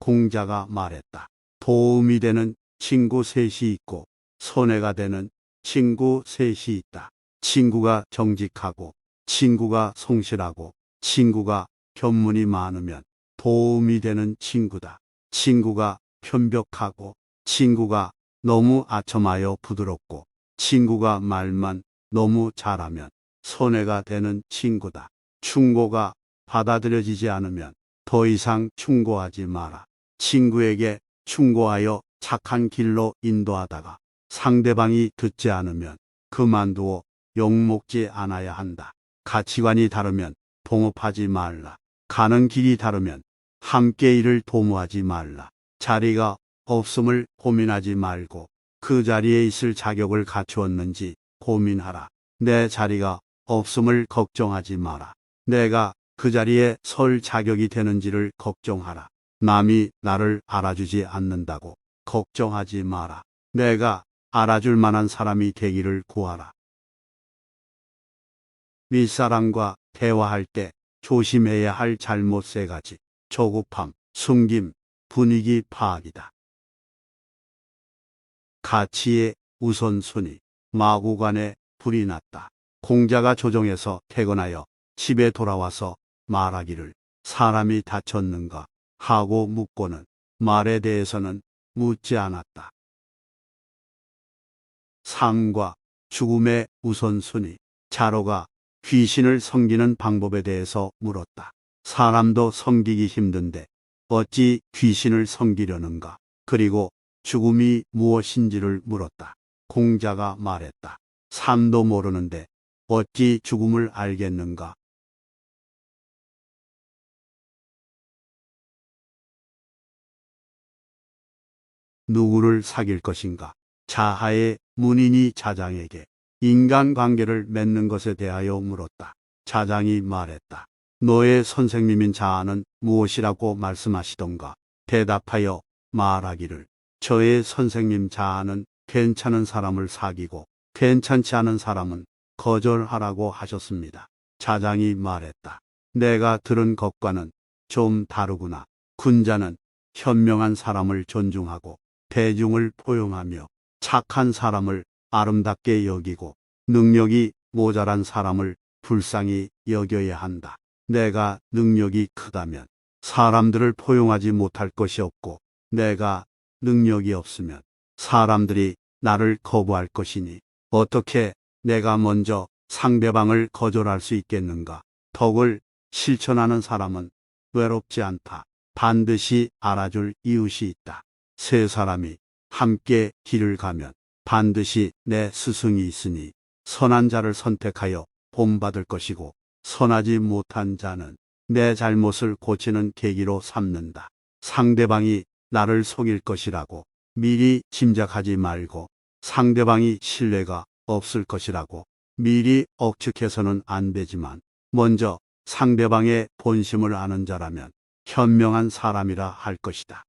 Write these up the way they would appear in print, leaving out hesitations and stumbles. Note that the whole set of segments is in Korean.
공자가 말했다. 도움이 되는 친구 셋이 있고 손해가 되는 친구 셋이 있다. 친구가 정직하고 친구가 성실하고 친구가 견문이 많으면 도움이 되는 친구다. 친구가 편벽하고 친구가 너무 아첨하여 부드럽고 친구가 말만 너무 잘하면 손해가 되는 친구다. 충고가 받아들여지지 않으면 더 이상 충고하지 마라. 친구에게 충고하여 착한 길로 인도하다가 상대방이 듣지 않으면 그만두어 욕먹지 않아야 한다. 가치관이 다르면 동업하지 말라. 가는 길이 다르면 함께 일을 도모하지 말라. 자리가 없음을 고민하지 말고 그 자리에 있을 자격을 갖추었는지 고민하라. 내 자리가 없음을 걱정하지 마라. 내가 그 자리에 설 자격이 되는지를 걱정하라. 남이 나를 알아주지 않는다고 걱정하지 마라. 내가 알아줄 만한 사람이 되기를 구하라. 윗사람과 대화할 때 조심해야 할 잘못 세 가지. 조급함, 숨김, 분위기 파악이다. 가치의 우선순위. 마구간에 불이 났다. 공자가 조정에서 퇴근하여 집에 돌아와서 말하기를 사람이 다쳤는가 하고 묻고는 말에 대해서는 묻지 않았다. 삶과 죽음의 우선순위. 자로가 귀신을 섬기는 방법에 대해서 물었다. 사람도 섬기기 힘든데 어찌 귀신을 섬기려는가? 그리고 죽음이 무엇인지를 물었다. 공자가 말했다. 삶도 모르는데 어찌 죽음을 알겠는가? 누구를 사귈 것인가? 자하의 문인이 자장에게 인간관계를 맺는 것에 대하여 물었다. 자장이 말했다. 너의 선생님인 자아는 무엇이라고 말씀하시던가? 대답하여 말하기를 저의 선생님 자아는 괜찮은 사람을 사귀고 괜찮지 않은 사람은 거절하라고 하셨습니다. 자장이 말했다. 내가 들은 것과는 좀 다르구나. 군자는 현명한 사람을 존중하고 대중을 포용하며 착한 사람을 아름답게 여기고 능력이 모자란 사람을 불쌍히 여겨야 한다. 내가 능력이 크다면 사람들을 포용하지 못할 것이 없고 내가 능력이 없으면 사람들이 나를 거부할 것이니 어떻게 내가 먼저 상대방을 거절할 수 있겠는가? 덕을 실천하는 사람은 외롭지 않다. 반드시 알아줄 이웃이 있다. 세 사람이 함께 길을 가면 반드시 내 스승이 있으니 선한 자를 선택하여 본받을 것이고 선하지 못한 자는 내 잘못을 고치는 계기로 삼는다. 상대방이 나를 속일 것이라고 미리 짐작하지 말고 상대방이 신뢰가 없을 것이라고 미리 억측해서는 안 되지만 먼저 상대방의 본심을 아는 자라면 현명한 사람이라 할 것이다.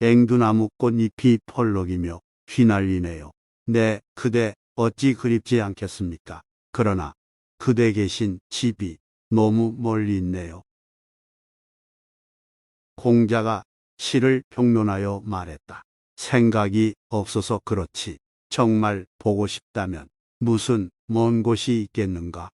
앵두나무 꽃잎이 펄럭이며 휘날리네요. 네, 그대 어찌 그립지 않겠습니까? 그러나 그대 계신 집이 너무 멀리 있네요. 공자가 시를 평론하여 말했다. 생각이 없어서 그렇지 정말 보고 싶다면 무슨 먼 곳이 있겠는가?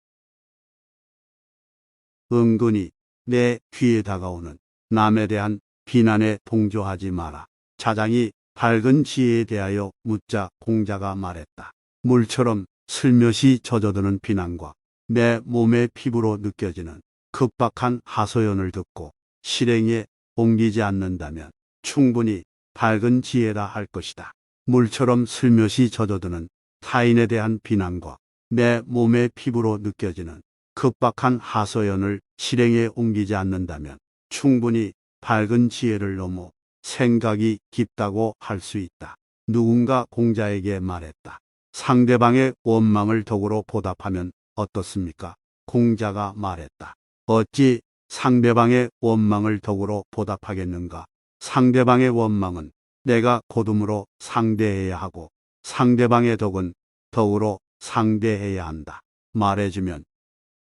은근히 내 귀에 다가오는 남에 대한 비난에 동조하지 마라. 자장이 밝은 지혜에 대하여 묻자 공자가 말했다. 물처럼 슬며시 젖어드는 비난과 내 몸의 피부로 느껴지는 급박한 하소연을 듣고 실행에 옮기지 않는다면 충분히 밝은 지혜라 할 것이다. 물처럼 슬며시 젖어드는 타인에 대한 비난과 내 몸의 피부로 느껴지는 급박한 하소연을 실행에 옮기지 않는다면 충분히 밝은 지혜를 넘어 생각이 깊다고 할 수 있다. 누군가 공자에게 말했다. 상대방의 원망을 덕으로 보답하면 어떻습니까? 공자가 말했다. 어찌 상대방의 원망을 덕으로 보답하겠는가? 상대방의 원망은 내가 고둠으로 상대해야 하고 상대방의 덕은 덕으로 상대해야 한다. 말해주면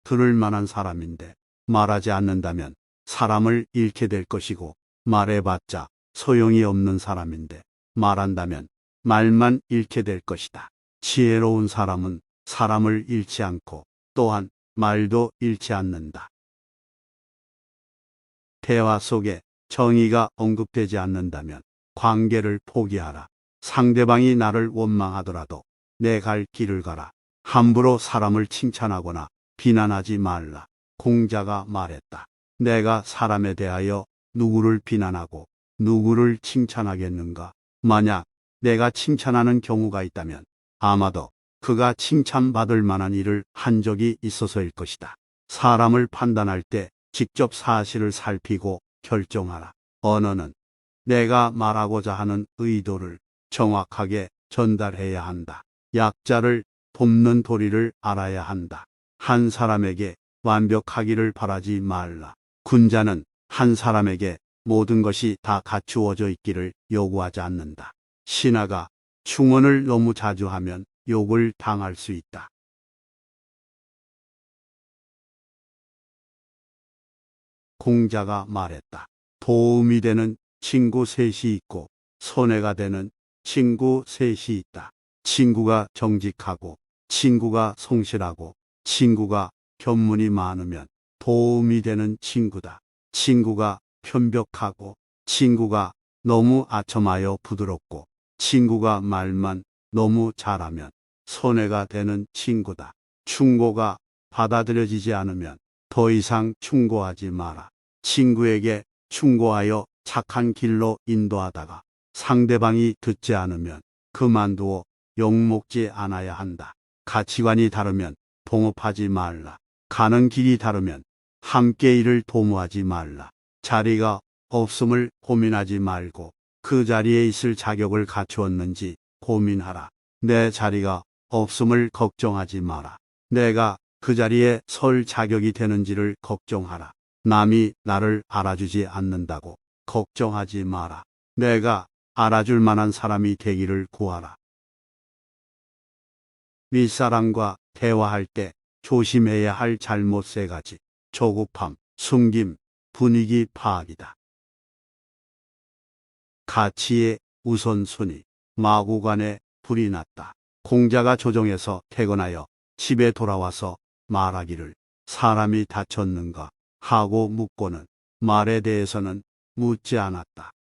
들을 만한 사람인데 말하지 않는다면 사람을 잃게 될 것이고 말해봤자 소용이 없는 사람인데 말한다면 말만 잃게 될 것이다. 지혜로운 사람은 사람을 잃지 않고 또한 말도 잃지 않는다. 대화 속에 정의가 언급되지 않는다면 관계를 포기하라. 상대방이 나를 원망하더라도 내 갈 길을 가라. 함부로 사람을 칭찬하거나 비난하지 말라. 공자가 말했다. 내가 사람에 대하여 누구를 비난하고 누구를 칭찬하겠는가? 만약 내가 칭찬하는 경우가 있다면 아마도 그가 칭찬받을 만한 일을 한 적이 있어서일 것이다. 사람을 판단할 때 직접 사실을 살피고 결정하라. 언어는 내가 말하고자 하는 의도를 정확하게 전달해야 한다. 약자를 돕는 도리를 알아야 한다. 한 사람에게 완벽하기를 바라지 말라. 군자는 한 사람에게 모든 것이 다 갖추어져 있기를 요구하지 않는다. 신하가 충언을 너무 자주 하면 욕을 당할 수 있다. 공자가 말했다. 도움이 되는 친구 셋이 있고 손해가 되는 친구 셋이 있다. 친구가 정직하고 친구가 성실하고 친구가 견문이 많으면 도움이 되는 친구다. 친구가 편벽하고 친구가 너무 아첨하여 부드럽고 친구가 말만 너무 잘하면 손해가 되는 친구다. 충고가 받아들여지지 않으면 더 이상 충고하지 마라. 친구에게 충고하여 착한 길로 인도하다가 상대방이 듣지 않으면 그만두어 욕먹지 않아야 한다. 가치관이 다르면 동업하지 말라. 가는 길이 다르면 함께 일을 도모하지 말라. 자리가 없음을 고민하지 말고 그 자리에 있을 자격을 갖추었는지 고민하라. 내 자리가 없음을 걱정하지 마라. 내가 그 자리에 설 자격이 되는지를 걱정하라. 남이 나를 알아주지 않는다고 걱정하지 마라. 내가 알아줄 만한 사람이 되기를 구하라. 윗사람과 대화할 때 조심해야 할 잘못 세 가지. 조급함, 숨김, 분위기 파악이다. 가치의 우선순위, 마구간에 불이 났다. 공자가 조정에서 퇴근하여 집에 돌아와서 말하기를 사람이 다쳤는가 하고 묻고는 말에 대해서는 묻지 않았다.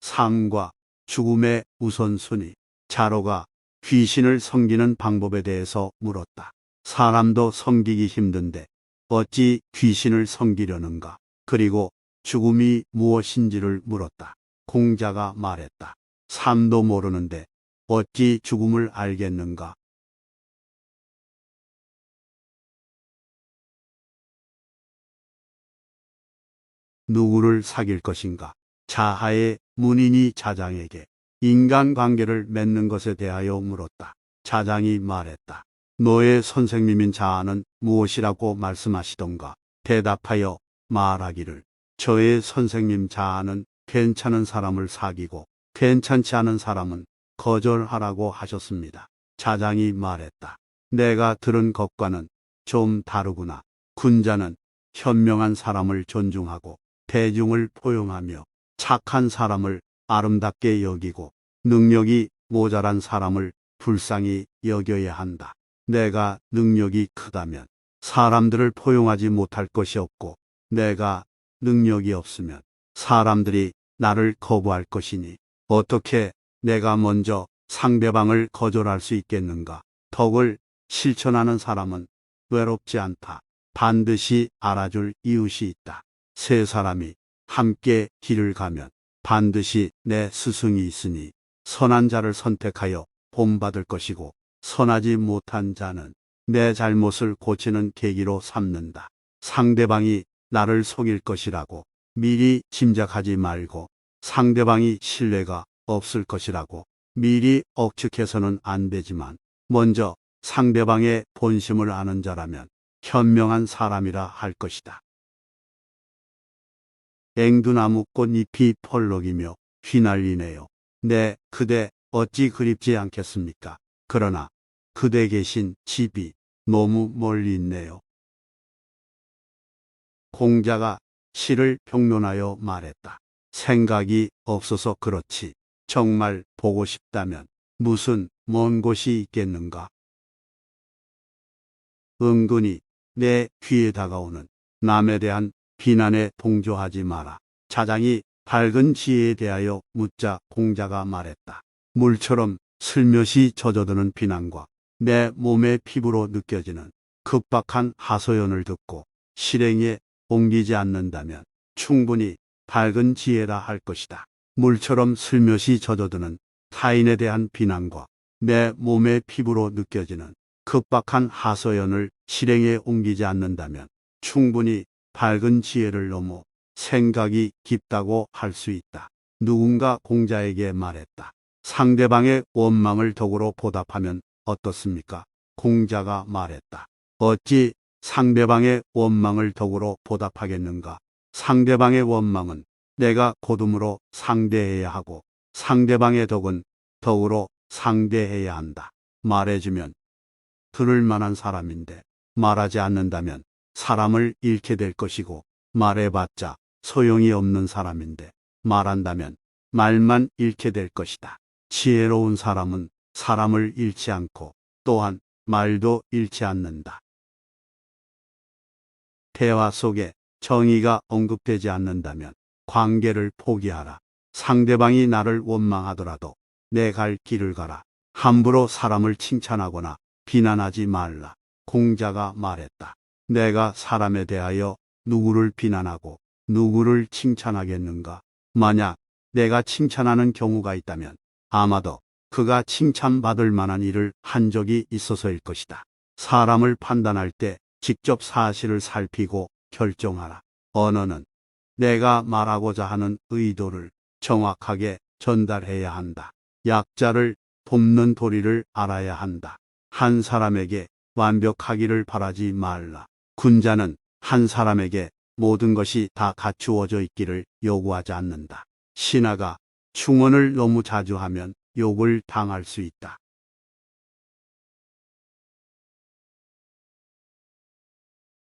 삶과 죽음의 우선순위, 자로가 귀신을 섬기는 방법에 대해서 물었다. 사람도 섬기기 힘든데 어찌 귀신을 섬기려는가? 그리고 죽음이 무엇인지를 물었다. 공자가 말했다. 삶도 모르는데 어찌 죽음을 알겠는가? 누구를 사귈 것인가? 자하의 문인이 자장에게 인간관계를 맺는 것에 대하여 물었다. 자장이 말했다. 너의 선생님인 자아는 무엇이라고 말씀하시던가? 대답하여 말하기를 저의 선생님 자아는 괜찮은 사람을 사귀고 괜찮지 않은 사람은 거절하라고 하셨습니다. 자장이 말했다. 내가 들은 것과는 좀 다르구나. 군자는 현명한 사람을 존중하고 대중을 포용하며 착한 사람을 아름답게 여기고 능력이 모자란 사람을 불쌍히 여겨야 한다. 내가 능력이 크다면 사람들을 포용하지 못할 것이 없고 내가 능력이 없으면 사람들이 나를 거부할 것이니 어떻게 내가 먼저 상대방을 거절할 수 있겠는가? 덕을 실천하는 사람은 외롭지 않다. 반드시 알아줄 이웃이 있다. 세 사람이 함께 길을 가면 반드시 내 스승이 있으니 선한 자를 선택하여 본받을 것이고 선하지 못한 자는 내 잘못을 고치는 계기로 삼는다. 상대방이 나를 속일 것이라고 미리 짐작하지 말고 상대방이 신뢰가 없을 것이라고 미리 억측해서는 안 되지만 먼저 상대방의 본심을 아는 자라면 현명한 사람이라 할 것이다. 앵두나무 꽃잎이 펄럭이며 휘날리네요. 네, 그대 어찌 그립지 않겠습니까? 그러나 그대 계신 집이 너무 멀리 있네요. 공자가 시를 평론하여 말했다. 생각이 없어서 그렇지. 정말 보고 싶다면 무슨 먼 곳이 있겠는가? 은근히 내 귀에 다가오는 남에 대한 비난에 동조하지 마라. 자장이 밝은 지혜에 대하여 묻자 공자가 말했다. 물처럼 슬며시 젖어드는 비난과 내 몸의 피부로 느껴지는 급박한 하소연을 듣고 실행에 옮기지 않는다면 충분히 밝은 지혜라 할 것이다. 물처럼 슬며시 젖어드는 타인에 대한 비난과 내 몸의 피부로 느껴지는 급박한 하소연을 실행에 옮기지 않는다면 충분히 밝은 지혜를 넘어 생각이 깊다고 할 수 있다. 누군가 공자에게 말했다. 상대방의 원망을 덕으로 보답하면 어떻습니까? 공자가 말했다. 어찌 상대방의 원망을 덕으로 보답하겠는가? 상대방의 원망은 내가 고둠으로 상대해야 하고 상대방의 덕은 덕으로 상대해야 한다. 말해주면 들을 만한 사람인데 말하지 않는다면 사람을 잃게 될 것이고 말해봤자 소용이 없는 사람인데 말한다면 말만 잃게 될 것이다. 지혜로운 사람은 사람을 잃지 않고 또한 말도 잃지 않는다. 대화 속에 정의가 언급되지 않는다면 관계를 포기하라. 상대방이 나를 원망하더라도 내 갈 길을 가라. 함부로 사람을 칭찬하거나 비난하지 말라. 공자가 말했다. 내가 사람에 대하여 누구를 비난하고 누구를 칭찬하겠는가? 만약 내가 칭찬하는 경우가 있다면 아마도 그가 칭찬받을 만한 일을 한 적이 있어서일 것이다. 사람을 판단할 때 직접 사실을 살피고 결정하라. 언어는 내가 말하고자 하는 의도를 정확하게 전달해야 한다. 약자를 돕는 도리를 알아야 한다. 한 사람에게 완벽하기를 바라지 말라. 군자는 한 사람에게 모든 것이 다 갖추어져 있기를 요구하지 않는다. 신하가 충언을 너무 자주 하면 욕을 당할 수 있다.